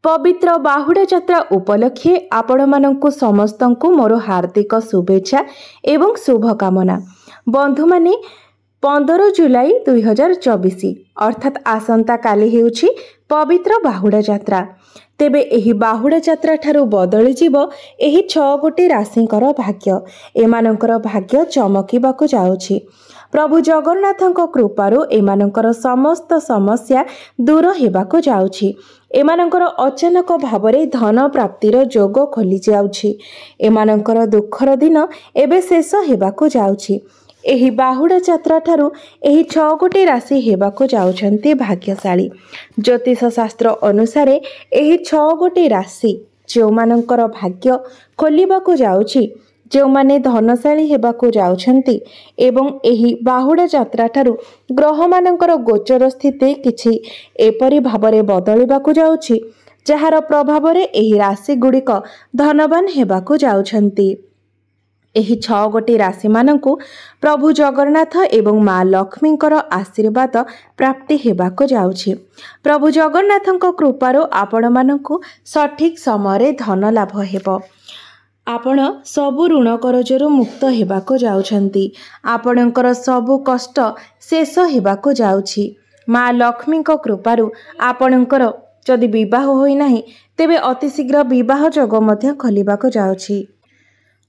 पवित्र बाहुड़ा यात्रा उपलक्षे आपणमानंकु समस्तंकु मोर हार्दिक शुभेच्छा एवं शुभकामना। बंधु माने 15 जुलाई 2024 अर्थात आसंता काली हेउछि पवित्र बाहुड़ा यात्रा। तेबे एही बाहुड़ा यात्रा ठारू बदली जीव एही 6 गोटी राशिंकर भाग्य। एमानंकर भाग्य चमकीबाकु जाउछि। प्रभु जगन्नाथଙ୍କ कृपारू एमानंकर समस्त समस्या दूर हेबाकु जाउछि। एमानंकर अचानक भावरे धन प्राप्तिर जोग खोली जाउछि। एमानंकर दुखर दिन एबे शेष हेबाकु जाउछि। एही बाहुड़ा यात्रा ठारू एही 6 गोटी राशि हेबाकु जाउछन्ति भाग्यशाली। ज्योतिष शास्त्र अनुसार एही 6 गोटी राशि जो मानंकर भाग्य खोलिबाकु जाउछि, जो माने धनशाली हेबाकु जाउछन्ति एवं एही बाहुड़ा यात्रा ठारू ग्रह मानंकर गोचर स्थिति किछि एपरि भावरे बदलिबाकु जाउछि, जहार प्रभाव रे एही राशि गुड़िक धनवान हेबाकु जाउछन्ति। एही 6 गोटी राशि मानंकु प्रभु जगन्नाथ एवं माँ लक्ष्मींकर आशीर्वाद प्राप्ति हेबाकु जाउछि। प्रभु जगन्नाथଙ୍କ कृपारो आपण मानंकु सठिक समय धन लाभ हेबो। आपण सबु ऋण करजरु मुक्त हेबाकु जाउछन्ति। आपणकर सबु कष्ट शेष हेबाकु जाउछि। माँ लक्ष्मींक कृपारू आपणकर जदि विवाह होई नाही तेबे अति शीघ्र विवाह योग मध्य खोलिबाकु जाउछि।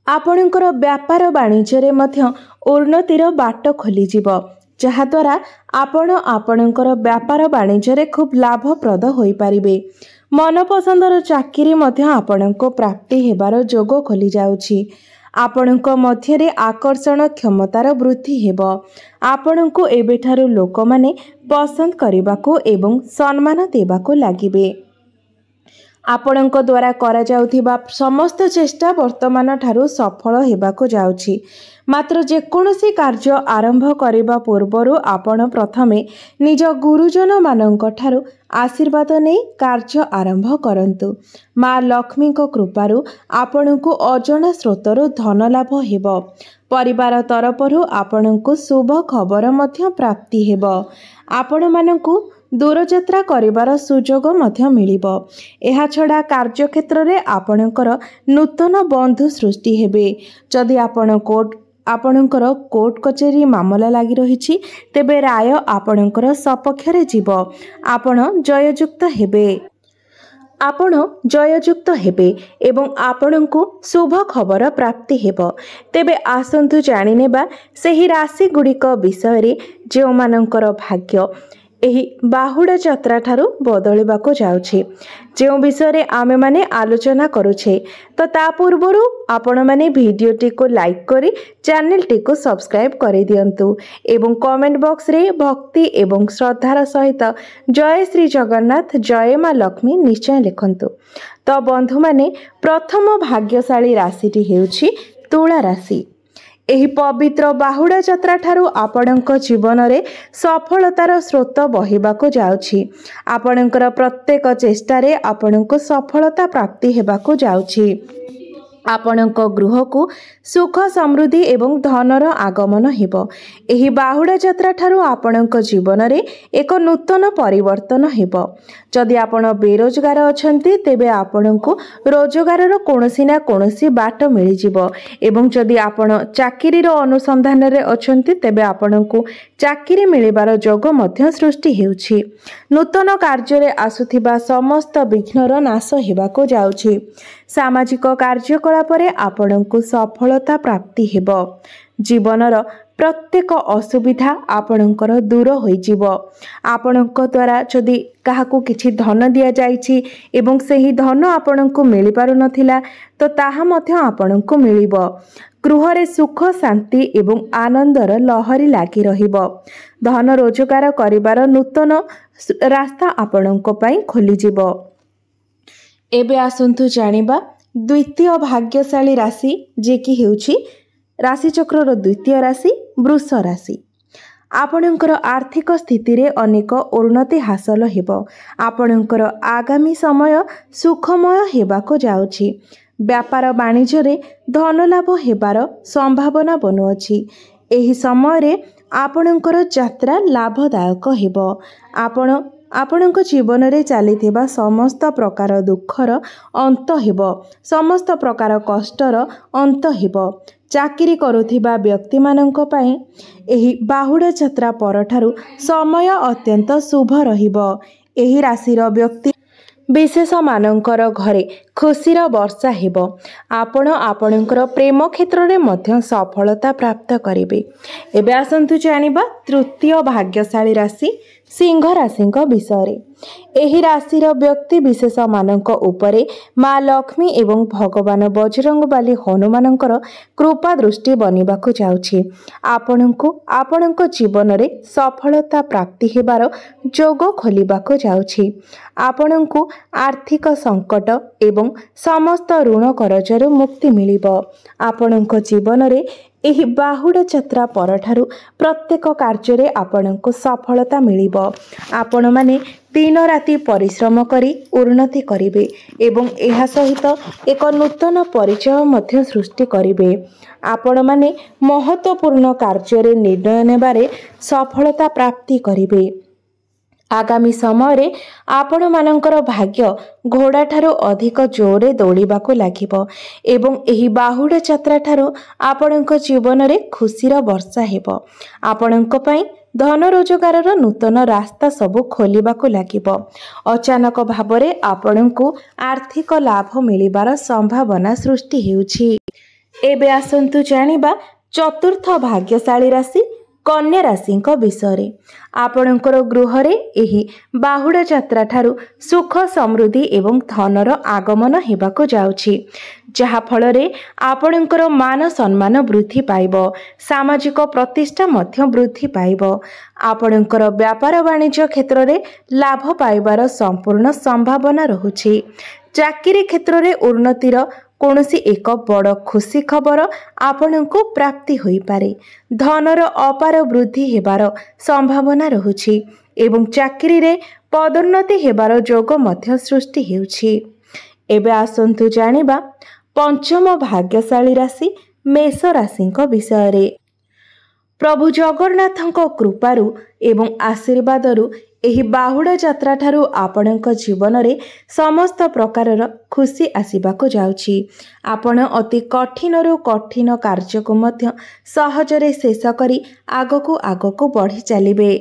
आपणकर व्यापार वाणिज्य मध्य उन्नतिर बाट खोली जीवो, जहा द्वारा आपण आपणकर व्यापार वाणिज्य खूब लाभप्रद होई पारिबे। मनपसंदर चाकरी मध्य आपणको प्राप्ति हेबार जोग खोली जाउछि। आपणको मध्यरे आकर्षण क्षमतार वृद्धि हेबो। आपणको एबेठारु लोकमाने पसंद करिबाकू एवं सम्मान देबाकू लागिबे। आपणको द्वारा करा जाउथिबा समस्त चेष्टा वर्तमान ठारू सफल हेबाकू जाउछि। मात्र जेकोसी कार्य आरंभ करिबा पूर्वरु आपण प्रथमे निज गुरुजन मानंक ठारू आशीर्वाद नै कार्य आरंभ करंतु। माँ लक्ष्मींक कृपारू आपणको अजଣା स्रोतरु धन लाभ हेबो। परिवार तरफरु आपणको शुभ खबर मध्य प्राप्ति हेबो। आपण मानंकु दूरयात्रा करिबार सुजोग मध्य मिलिबो। एहा छडा कार्य क्षेत्र रे आपणकर नूतन बंधु सृष्टि हेबे। जदि आपणकर कोर्ट कचेरी मामला लागि रहिछि तेबे राय आपणकर सपक्ष रे जीवो। आपण जययुक्त हेबे एवं आपणको शुभ खबर प्राप्ति हेबो। तेबे आसंतु जानि नेबा सेही राशि गुड़िक विषय रे जो मानंकर भाग्य एही बाहुड़ा यात्रा ठारू बदलिबाकु जाउछि। जो विषय रे आमे माने आलोचना करूछे तो ता पूर्वरु आपण माने भिडियोटी को लाइक करी चैनल टी को सब्सक्राइब करि दियंतु एवं कमेंट बॉक्स रे भक्ति एवं श्रद्धार सहित जय श्री जगन्नाथ जय माँ लक्ष्मी निश्चय लिखंतु। तो बंधु माने प्रथम भाग्यशाली राशिटी हेउछि तुला राशि। एही पवित्र बाहुड़ा यात्रा ठारू आपणक जीवन रे सफलतार स्रोत बहिबाकु जाउछि। आपणकर प्रत्येक चेष्टा रे आपणको सफलता प्राप्ति हेबाकु जाउछि। आपणक गृह को सुख समृद्धि एवं धनर आगमन हेबो। एही बाहुड़ा यात्रा ठारू आपणक जीवन रे एक नूतन परिवर्तन हेबो। जदि आपण बेरोजगार अछंती तेबे आपणको रोजगारर कोनोसी ना कोनोसी बाट मिलि जिवो एवं जदि आपण चाकरीर अनुसंधान रे अछंती तेबे आपणको चाकरी मिलिबार जोग मध्य सृष्टि हेउछि। नूतन कार्य रे आसुथिबा समस्त विघ्नर नाश हेबाकु जाउछि। सामाजिक कार्यकलाप रे आपणको सफलता प्राप्ति हेबो। जीवनर प्रत्येक असुविधा आपणकर दूर होई जिवो। आपणक द्वारा जदि काहाकू किछि धन दिया जाइछि एवं सेही धन आपणको मिलि पारु नथिला तो ताहा मध्य आपणको मिलिबो। गृह रे सुख शांति एवं आनंदर लहरी लागी रहिबो। धन रोजगार करिबार नूतन रास्ता आपणको पई खोली जिवो। एबे आसंतु जानिबा द्वितीय भाग्यशाली राशि जे कि हेउछि राशि चक्रर द्वितीय राशि वृष राशि। आपणकर आर्थिक स्थिति रे अनेक उन्नति हासिल हेबो। आपणकर आगामी समय सुखमय हेबाको जाउछि। व्यापार वाणिज्य रे धन लाभ हेबार संभावना बनुअछि। एही समय रे आपणकर यात्रा लाभदायक हेबो। आपण ଆପଣଙ୍କ ଜୀବନରେ ଚାଲିଥିବା ସମସ୍ତ ପ୍ରକାର ଦୁଃଖର ଅନ୍ତ ହେବ। ସମସ୍ତ ପ୍ରକାର କଷ୍ଟର ଅନ୍ତ ହେବ। ଚାକିରି କରୁଥିବା ବ୍ୟକ୍ତିମାନଙ୍କ ପାଇଁ ଏହି ବାହୁଡ଼ା ଯାତ୍ରା ପରଠାରୁ ସମୟ ଅତ୍ୟନ୍ତ ଶୁଭ ରହିବ। ଏହି ରାଶିର ବ୍ୟକ୍ତି ବିଶେଷମାନଙ୍କର ଘରେ ଖୁସିର ବର୍ଷା ହେବ। ଆପଣ ଆପଣଙ୍କର ପ୍ରେମ କ୍ଷେତ୍ରରେ ମଧ୍ୟ ସଫଳତା ପ୍ରାପ୍ତ କରିବେ। ଏବେ ଆସନ୍ତୁ ଜାଣିବା ତୃତୀୟ ଭାଗ୍ୟଶାଳୀ ରାଶି ସିଂହ ରାଶିଙ୍କ ବିଷୟରେ। ଏହି ରାଶିର ବ୍ୟକ୍ତି ବିଶେଷମାନଙ୍କ ଉପରେ ମା ଲକ୍ଷ୍ମୀ ଏବଂ ଭଗବାନ ବଜରଙ୍ଗବାଲି ହନୁମାନଙ୍କର କୃପା ଦୃଷ୍ଟି ବନିବାକୁ ଯାଉଛି। ଆପଣଙ୍କୁ ଆପଣଙ୍କ ଜୀବନରେ ସଫଳତା ପ୍ରାପ୍ତି ହେବାର ଯୋଗ ଖୋଲିବାକୁ ଯାଉଛି। ଆପଣଙ୍କୁ ଆର୍ଥିକ ସଙ୍କଟ ଏବଂ ସମସ୍ତ ଋଣ କରଜରୁ ମୁକ୍ତି ମିଳିବ। ଆପଣଙ୍କ ଜୀବନରେ ଏହି ବାହୁଡ଼ା ଯାତ୍ରା ପରଠାରୁ ପ୍ରତ୍ୟେକ କାର୍ଯ୍ୟରେ ଆପଣଙ୍କୁ ସଫଳତା ମିଳିବ। ଆପଣମାନେ ଦିନ ରାତି ପରିଶ୍ରମ କରି ଉନ୍ନତି କରିବେ ଏବଂ ଏହା ସହିତ ଏକ ନୂତନ ପରିଚୟ ମଧ୍ୟ ସୃଷ୍ଟି କରିବେ। ଆପଣମାନେ ମହତ୍ତ୍ୱପୂର୍ଣ୍ଣ କାର୍ଯ୍ୟରେ ନିର୍ଣ୍ଣୟ ନେବାରେ ସଫଳତା ପ୍ରାପ୍ତି କରିବେ। ଆଗାମୀ ସମୟରେ ଆପଣମାନଙ୍କର ଭାଗ୍ୟ ଘୋଡ଼ାଠାରୁ ଅଧିକ ଜୋରରେ ଦୌଡ଼ିବାକୁ ଲାଗିବ ଏବଂ ଏହି ବାହୁଡ଼ା ଯାତ୍ରା ଠାରୁ ଆପଣଙ୍କ ଜୀବନରେ ଖୁସିର ବର୍ଷା ହେବ। ଆପଣଙ୍କ ପାଇଁ ଧନ ରୋଜଗାରର ନୂତନ ରାସ୍ତା ସବୁ ଖୋଲିବାକୁ ଲାଗିବ। ଅଚାନକ ଭାବରେ ଆପଣଙ୍କୁ ଆର୍ଥିକ ଲାଭ ମିଳିବାର ସମ୍ଭାବନା ସୃଷ୍ଟି ହେଉଛି। ଏବେ ଆସନ୍ତୁ ଜାଣିବା ଚତୁର୍ଥ ଭାଗ୍ୟଶାଳୀ ରାଶି କନ୍ୟା ରାଶିଙ୍କ ବିଷୟରେ। ଆପଣଙ୍କର ଗୃହରେ ଏହି ବାହୁଡ଼ା ଯାତ୍ରା ଠାରୁ ସୁଖ ସମୃଦ୍ଧି ଏବଂ ଧନର ଆଗମନ ହେବାକୁ ଯାଉଛି, ଯାହାଫଳରେ ଆପଣଙ୍କର ମାନ ସମ୍ମାନ ବୃଦ୍ଧି ପାଇବ। ସାମାଜିକ ପ୍ରତିଷ୍ଠା ମଧ୍ୟ ବୃଦ୍ଧି ପାଇବ। ଆପଣଙ୍କର ବ୍ୟାପାର ବାଣିଜ୍ୟ କ୍ଷେତ୍ରରେ ଲାଭ ପାଇବାର ସମ୍ପୂର୍ଣ୍ଣ ସମ୍ଭାବନା ରହୁଛି। ଚାକିରି କ୍ଷେତ୍ରରେ ଉନ୍ନତିର କୌଣସି ଏକ ବଡ଼ ଖୁସି ଖବର ଆପଣଙ୍କୁ ପ୍ରାପ୍ତି ହୋଇପାରେ। ଧନର ଅପାର ବୃଦ୍ଧି ହେବାର ସମ୍ଭାବନା ରହୁଛି ଏବଂ ଚାକିରିରେ ପଦୋନ୍ନତି ହେବାର ଯୋଗ ମଧ୍ୟ ସୃଷ୍ଟି ହେଉଛି। ଏବେ ଆସନ୍ତୁ ଜାଣିବା ପଞ୍ଚମ ଭାଗ୍ୟଶାଳୀ ରାଶି ମେଷ ରାଶିଙ୍କ ବିଷୟରେ। ପ୍ରଭୁ ଜଗନ୍ନାଥଙ୍କ କୃପାରୁ ଏବଂ ଆଶୀର୍ବାଦରୁ ଏହି ବାହୁଡ଼ା ଯାତ୍ରା ଠାରୁ ଆପଣଙ୍କ ଜୀବନରେ ସମସ୍ତ ପ୍ରକାରର ଖୁସି ଆସିବାକୁ ଯାଉଛି। ଆପଣ ଅତି କଠିନରୁ କଠିନ କାର୍ଯ୍ୟକୁ ମଧ୍ୟ ସହଜରେ ଶେଷ କରି ଆଗକୁ ବଢ଼ି ଚାଲିବେ।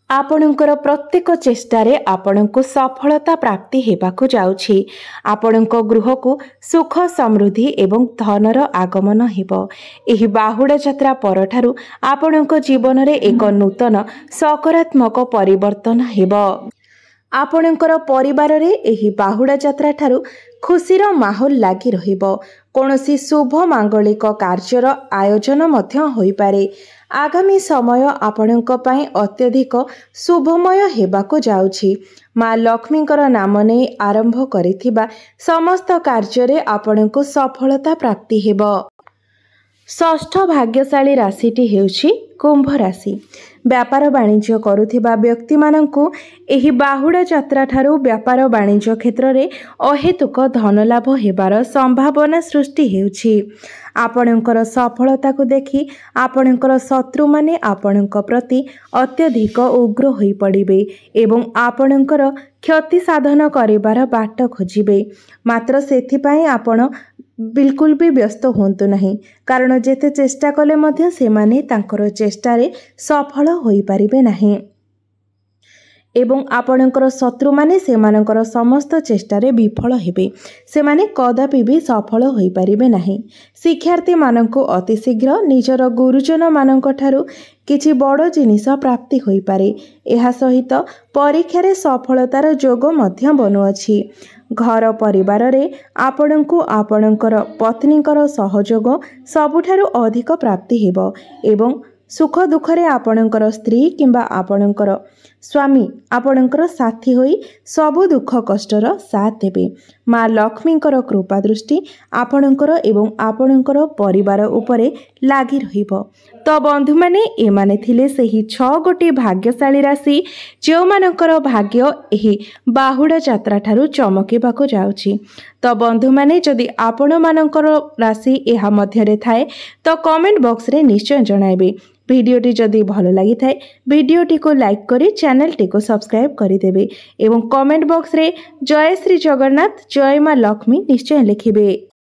ଆପଣଙ୍କର ପ୍ରତ୍ୟେକ ଚେଷ୍ଟାରେ ଆପଣଙ୍କୁ ସଫଳତା ପ୍ରାପ୍ତି ହେବାକୁ ଯାଉଛି। ଆପଣଙ୍କ ଗୃହକୁ ସୁଖ ସମୃଦ୍ଧି ଏବଂ ଧନର ଆଗମନ ହେବ। ଏହି ବାହୁଡ଼ା ଯାତ୍ରା ପରଠାରୁ ଆପଣଙ୍କ ଜୀବନରେ ଏକ ନୂତନ ସକାରାତ୍ମକ ପରିବର୍ତ୍ତନ ହେବ। ଆପଣଙ୍କର ପରିବାରରେ ଏହି ବାହୁଡ଼ା ଯାତ୍ରା ଠାରୁ ଖୁସିର ମାହୋଲ ଲାଗି ରହିବ। କୌଣସି ଶୁଭ ମାଙ୍ଗଳିକ କାର୍ଯ୍ୟର ଆୟୋଜନ ମଧ୍ୟ ହୋଇପାରେ। ଆଗାମୀ ସମୟ ଆପଣଙ୍କ ପାଇଁ ଅତ୍ୟଧିକ ଶୁଭମୟ ହେବାକୁ ଯାଉଛି। ମା ଲକ୍ଷ୍ମୀଙ୍କର ନାମ ନେଇ ଆରମ୍ଭ କରିଥିବା ସମସ୍ତ କାର୍ଯ୍ୟରେ ଆପଣଙ୍କୁ ସଫଳତା ପ୍ରାପ୍ତି ହେବ। ଷଷ୍ଠ ଭାଗ୍ୟଶାଳୀ ରାଶିଟି ହେଉଛି କୁମ୍ଭ ରାଶି। ବ୍ୟାପାର ବାଣିଜ୍ୟ କରୁଥିବା ବ୍ୟକ୍ତିମାନଙ୍କୁ ଏହି ବାହୁଡ଼ା ଯାତ୍ରା ଠାରୁ ବ୍ୟାପାର ବାଣିଜ୍ୟ କ୍ଷେତ୍ରରେ ଅହେତୁକ ଧନଲାଭ ହେବାର ସମ୍ଭାବନା ସୃଷ୍ଟି ହେଉଛି। ଆପଣଙ୍କର ସଫଳତାକୁ ଦେଖି ଆପଣଙ୍କର ଶତ୍ରୁମାନେ ଆପଣଙ୍କ ପ୍ରତି ଅତ୍ୟଧିକ ଉଗ୍ର ହୋଇପଡ଼ିବେ ଏବଂ ଆପଣଙ୍କର କ୍ଷତି ସାଧନ କରିବାର ବାଟ ଖୋଜିବେ। ମାତ୍ର ସେଥିପାଇଁ ଆପଣ ବିଲକୁଲ ବି ବ୍ୟସ୍ତ ହୁଅନ୍ତୁ ନାହିଁ, କାରଣ ଯେତେ ଚେଷ୍ଟା କଲେ ମଧ୍ୟ ସେମାନେ ତାଙ୍କର ଚେଷ୍ଟାରେ ସଫଳ ହୋଇପାରିବେ ନାହିଁ ଏବଂ ଆପଣଙ୍କର ଶତ୍ରୁମାନେ ସେମାନଙ୍କର ସମସ୍ତ ଚେଷ୍ଟାରେ ବିଫଳ ହେବେ। ସେମାନେ କଦାପି ବି ସଫଳ ହୋଇପାରିବେ ନାହିଁ। ଶିକ୍ଷାର୍ଥୀମାନଙ୍କୁ ଅତି ଶୀଘ୍ର ନିଜର ଗୁରୁଜନମାନଙ୍କ ଠାରୁ କିଛି ବଡ଼ ଜିନିଷ ପ୍ରାପ୍ତି ହୋଇପାରେ। ଏହା ସହିତ ପରୀକ୍ଷାରେ ସଫଳତାର ଯୋଗ ମଧ୍ୟ ବନୁଅଛି। ଘର ପରିବାରରେ ଆପଣଙ୍କୁ ଆପଣଙ୍କର ପତ୍ନୀଙ୍କର ସହଯୋଗ ସବୁଠାରୁ ଅଧିକ ପ୍ରାପ୍ତି ହେବ ଏବଂ ସୁଖ ଦୁଃଖରେ ଆପଣଙ୍କର ସ୍ତ୍ରୀ କିମ୍ବା ଆପଣଙ୍କର ସ୍ୱାମୀ ଆପଣଙ୍କର ସାଥୀ ହୋଇ ସବୁ ଦୁଃଖ କଷ୍ଟର ସାଥ ଦେବେ। ମା ଲକ୍ଷ୍ମୀଙ୍କର କୃପା ଦୃଷ୍ଟି ଆପଣଙ୍କର ଏବଂ ଆପଣଙ୍କର ପରିବାର ଉପରେ ଲାଗି ରହିବ। ତ ବନ୍ଧୁମାନେ, ଏମାନେ ଥିଲେ ସେହି 6 ଗୋଟି ଭାଗ୍ୟଶାଳୀ ରାଶି ଯେଉଁମାନଙ୍କର ଭାଗ୍ୟ ଏହି ବାହୁଡ଼ା ଯାତ୍ରା ଠାରୁ ଚମକିବାକୁ ଯାଉଛି। ତ ବନ୍ଧୁମାନେ, ଯଦି ଆପଣମାନଙ୍କର ରାଶି ଏହା ମଧ୍ୟରେ ଥାଏ ତ କମେଣ୍ଟ ବକ୍ସରେ ନିଶ୍ଚୟ ଜଣାଇବେ। ভিডিওটি যদি ভাল লাগিଥାଏ ভিডিওটিକୁ ଲାଇକ୍ କରି ଚ୍ୟାନେଲଟିକୁ ସବସ୍କ୍ରାଇବ୍ କରିଦେବେ ଏବଂ କମେଣ୍ଟ ବକ୍ସରେ ଜୟ ଶ୍ରୀ ଜଗନ୍ନାଥ ଜୟ ମା ଲକ୍ଷ୍ମୀ ନିଶ୍ଚୟ ଲେଖିବେ।